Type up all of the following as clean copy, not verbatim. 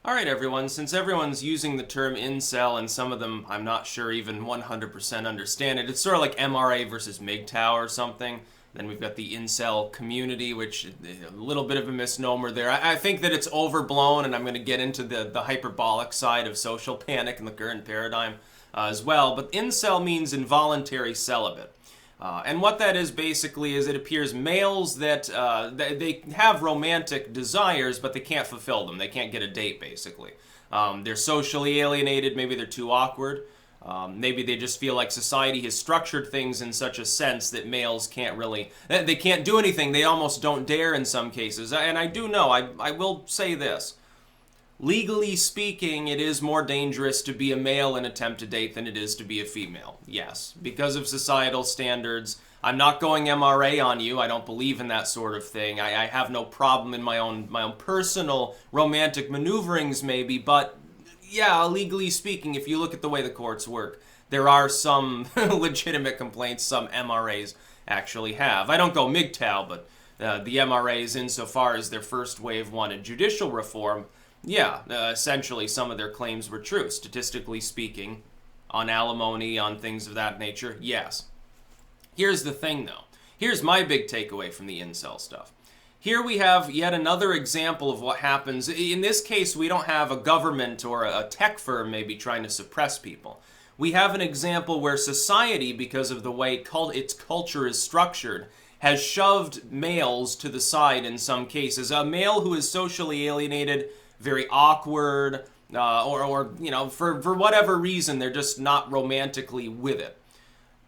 All right, everyone, since everyone's using the term incel and some of them I'm not sure even 100% understand it, it's sort of like MRA versus MGTOW or something. Then we've got the incel community, which a little bit of a misnomer there. I think that it's overblown, and I'm going to get into the hyperbolic side of social panic in the current paradigm as well. But incel means involuntary celibate. And what that is basically is it appears males that they have romantic desires, but they can't fulfill them. They can't get a date, basically. They're socially alienated. Maybe they're too awkward. Maybe they just feel like society has structured things in such a sense that males can't really, they can't do anything. They almost don't dare in some cases. And I do know, I will say this. Legally speaking, it is more dangerous to be a male and attempt to date than it is to be a female. Yes, because of societal standards. I'm not going MRA on you. I don't believe in that sort of thing. I have no problem in my own personal romantic maneuverings, maybe. But yeah, legally speaking, if you look at the way the courts work, there are some legitimate complaints some MRAs actually have. I don't go MGTOW, but the MRAs, insofar as their first wave wanted judicial reform. Yeah, essentially some of their claims were true, statistically speaking, on alimony, on things of that nature, yes. Here's the thing, though. Here's my big takeaway from the incel stuff. Here we have yet another example of what happens. In this case, we don't have a government or a tech firm maybe trying to suppress people. We have an example where society, because of the way its culture is structured, has shoved males to the side in some cases. A male who is socially alienated, very awkward, or you know, for whatever reason, they're just not romantically with it.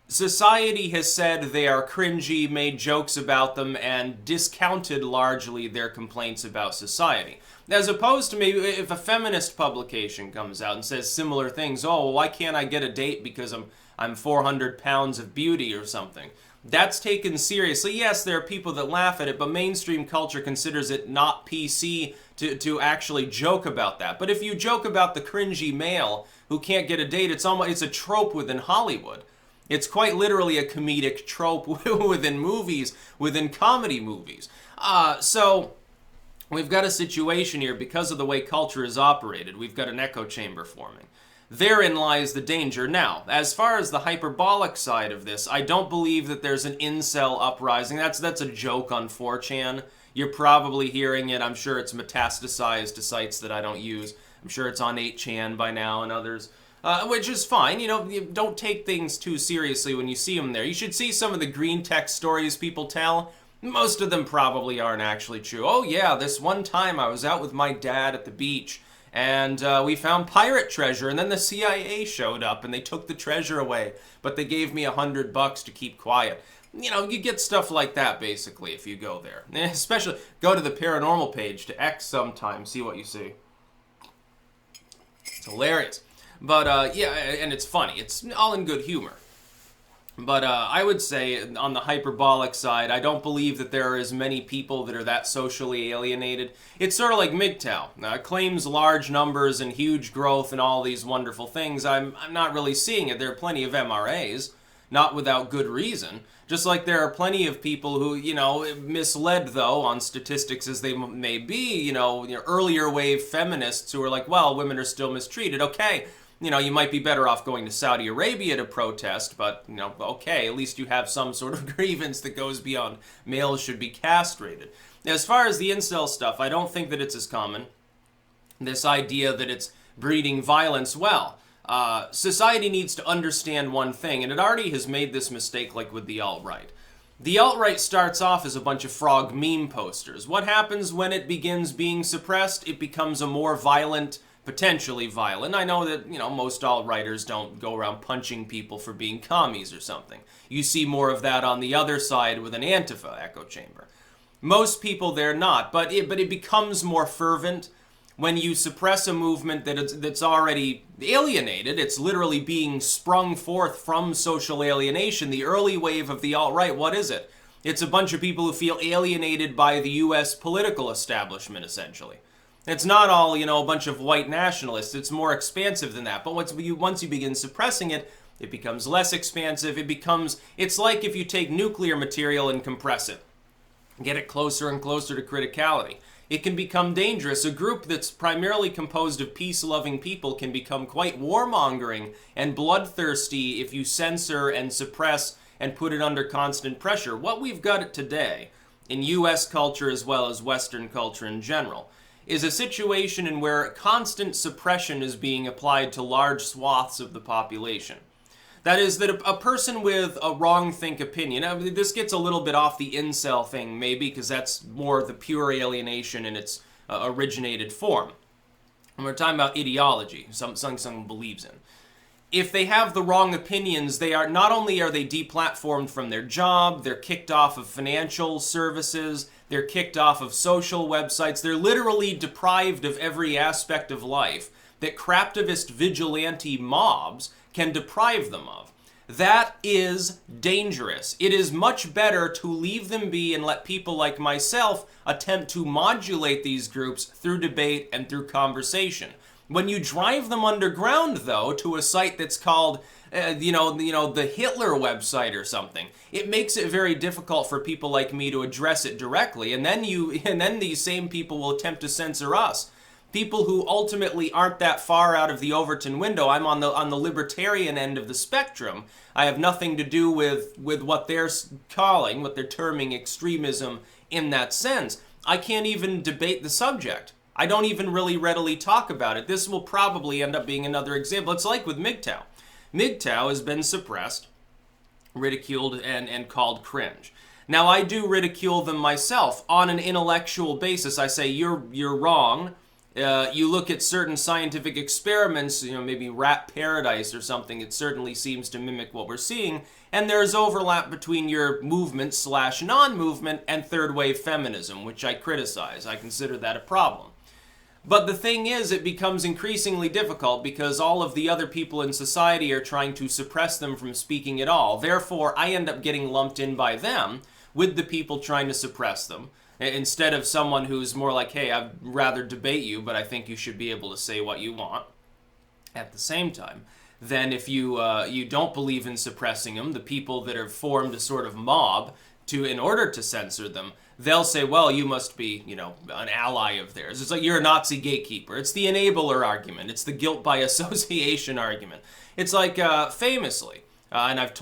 Society has said they are cringy, made jokes about them, and discounted largely their complaints about society. As opposed to maybe if a feminist publication comes out and says similar things, oh, well, why can't I get a date because I'm 400 pounds of beauty or something? That's taken seriously. Yes, there are people that laugh at it, but mainstream culture considers it not PC to actually joke about that. But if you joke about the cringy male who can't get a date, it's a trope within Hollywood. It's quite literally a comedic trope within movies, within comedy movies. So we've got a situation here because of the way culture is operated. We've got an echo chamber forming. Therein lies the danger. Now, as far as the hyperbolic side of this, I don't believe that there's an incel uprising. That's a joke on 4chan. You're probably hearing it. I'm sure it's metastasized to sites that I don't use. I'm sure it's on 8chan by now and others, which is fine. You don't take things too seriously when you see them there. You should see some of the green text stories people tell. Most of them probably aren't actually true. Oh yeah, this one time I was out with my dad at the beach, and we found pirate treasure, and then the CIA showed up, and they took the treasure away, but they gave me $100 to keep quiet. You get stuff like that, basically, if you go there. Especially, go to the paranormal page to X sometime, see what you see. It's hilarious. But, yeah, and it's funny. It's all in good humor. But I would say, on the hyperbolic side, I don't believe that there are as many people that are that socially alienated. It's sort of like MGTOW. Claims large numbers and huge growth and all these wonderful things. I'm not really seeing it. There are plenty of MRAs, not without good reason. Just like there are plenty of people who, misled, though, on statistics as they may be, earlier wave feminists who are like, well, women are still mistreated. Okay. You might be better off going to Saudi Arabia to protest, but, okay, at least you have some sort of grievance that goes beyond males should be castrated. As far as the incel stuff, I don't think that it's as common. This idea that it's breeding violence, well, society needs to understand one thing, and it already has made this mistake like with the alt-right. The alt-right starts off as a bunch of frog meme posters. What happens when it begins being suppressed? It becomes a more violent, potentially violent. I know that, most alt-righters don't go around punching people for being commies or something. You see more of that on the other side with an Antifa echo chamber. Most people, they're not, but it becomes more fervent when you suppress a movement that's already alienated. It's literally being sprung forth from social alienation. The early wave of the alt-right, what is it? It's a bunch of people who feel alienated by the U.S. political establishment, essentially. It's not all, a bunch of white nationalists. It's more expansive than that. But once you begin suppressing it, it becomes less expansive. It's like if you take nuclear material and compress it. Get it closer and closer to criticality. it can become dangerous. A group that's primarily composed of peace-loving people can become quite warmongering and bloodthirsty if you censor and suppress and put it under constant pressure. What we've got today, in US culture as well as Western culture in general, is a situation in where constant suppression is being applied to large swaths of the population. That is, that a person with a wrong-think opinion, now, this gets a little bit off the incel thing maybe, because that's more the pure alienation in its originated form. And we're talking about ideology, something someone believes in. If they have the wrong opinions, they are not only are they deplatformed from their job, they're kicked off of financial services, they're kicked off of social websites, they're literally deprived of every aspect of life that craptivist vigilante mobs can deprive them of. That is dangerous. It is much better to leave them be and let people like myself attempt to modulate these groups through debate and through conversation. When you drive them underground, though, to a site that's called, the Hitler website or something, it makes it very difficult for people like me to address it directly, and then these same people will attempt to censor us. People who ultimately aren't that far out of the Overton window. I'm on the libertarian end of the spectrum. I have nothing to do with what they're terming extremism in that sense. I can't even debate the subject. I don't even really readily talk about it. This will probably end up being another example. It's like with MGTOW. MGTOW has been suppressed, ridiculed, and called cringe. Now, I do ridicule them myself on an intellectual basis. I say, you're wrong. You look at certain scientific experiments, maybe rat paradise or something, it certainly seems to mimic what we're seeing, and there's overlap between your movement/non-movement and third wave feminism, which I criticize. I consider that a problem. But the thing is, it becomes increasingly difficult because all of the other people in society are trying to suppress them from speaking at all. Therefore, I end up getting lumped in by them with the people trying to suppress them, instead of someone who's more like, hey, I'd rather debate you, but I think you should be able to say what you want at the same time. Then if you don't believe in suppressing them, the people that have formed a sort of mob in order to censor them, they'll say, well, you must be, an ally of theirs. It's like you're a Nazi gatekeeper. It's the enabler argument. It's the guilt by association argument. It's like, famously, and I've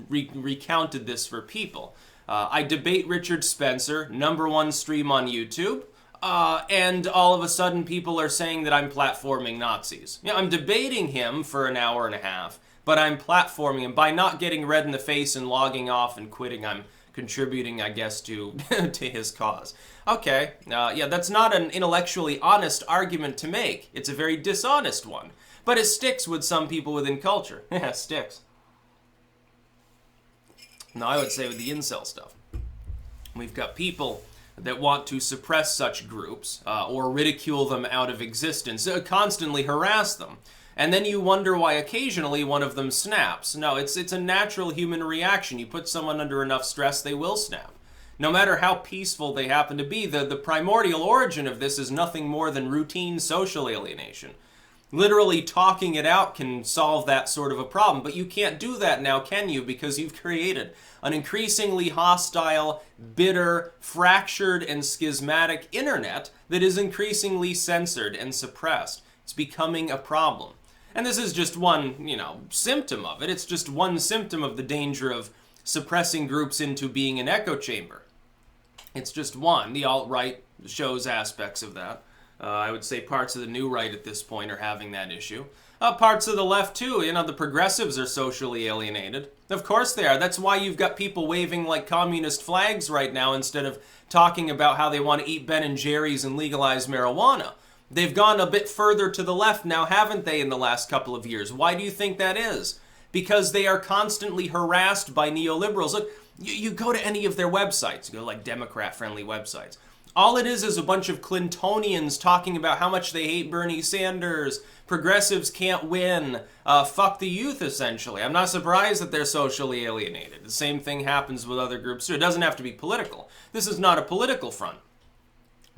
recounted this for people, I debate Richard Spencer, #1 stream on YouTube, and all of a sudden people are saying that I'm platforming Nazis. I'm debating him for an hour and a half, but I'm platforming him. By not getting red in the face and logging off and quitting, I'm contributing, I guess, to to his cause. Okay, that's not an intellectually honest argument to make. It's a very dishonest one. But it sticks with some people within culture. Yeah, it sticks. Now, I would say with the incel stuff, we've got people that want to suppress such groups or ridicule them out of existence, constantly harass them. And then you wonder why occasionally one of them snaps. No, it's a natural human reaction. You put someone under enough stress, they will snap. No matter how peaceful they happen to be, the primordial origin of this is nothing more than routine social alienation. Literally talking it out can solve that sort of a problem, but you can't do that now, can you? Because you've created an increasingly hostile, bitter, fractured, and schismatic internet that is increasingly censored and suppressed. It's becoming a problem. And this is just one, symptom of it. It's just one symptom of the danger of suppressing groups into being an echo chamber. It's just one. The alt-right shows aspects of that. I would say parts of the new right at this point are having that issue. Parts of the left too, the progressives are socially alienated. Of course they are. That's why you've got people waving like communist flags right now instead of talking about how they want to eat Ben & Jerry's and legalize marijuana. They've gone a bit further to the left now, haven't they, in the last couple of years? Why do you think that is? Because they are constantly harassed by neoliberals. Look, you go to any of their websites, you go like Democrat-friendly websites. All it is a bunch of Clintonians talking about how much they hate Bernie Sanders, progressives can't win, fuck the youth, essentially. I'm not surprised that they're socially alienated. The same thing happens with other groups too. It doesn't have to be political. This is not a political front.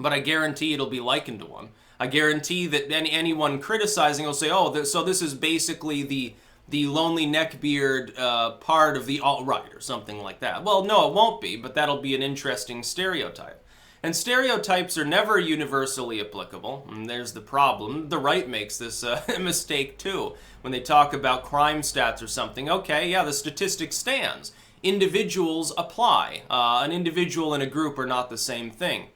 But I guarantee it'll be likened to one. I guarantee that anyone criticizing will say, oh, so this is basically the lonely neckbeard part of the alt-right or something like that. Well, no, it won't be, but that'll be an interesting stereotype. And stereotypes are never universally applicable, and there's the problem. The right makes this mistake too. When they talk about crime stats or something, okay, yeah, the statistic stands. Individuals apply. An individual and a group are not the same thing.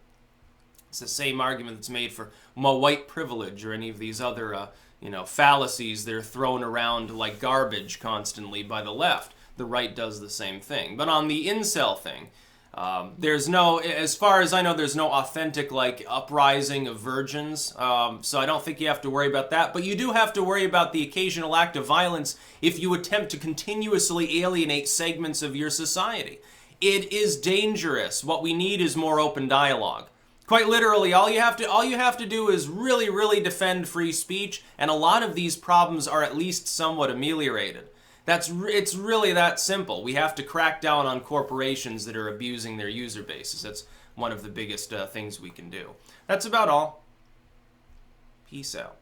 It's the same argument that's made for white privilege or any of these other, fallacies that are thrown around like garbage constantly by the left. The right does the same thing. But on the incel thing, there's no, as far as I know, there's no authentic like uprising of virgins. So I don't think you have to worry about that. But you do have to worry about the occasional act of violence if you attempt to continuously alienate segments of your society. It is dangerous. What we need is more open dialogue. Quite literally, all you have to do is really, really defend free speech, and a lot of these problems are at least somewhat ameliorated. It's really that simple. We have to crack down on corporations that are abusing their user bases. That's one of the biggest things we can do. That's about all. Peace out.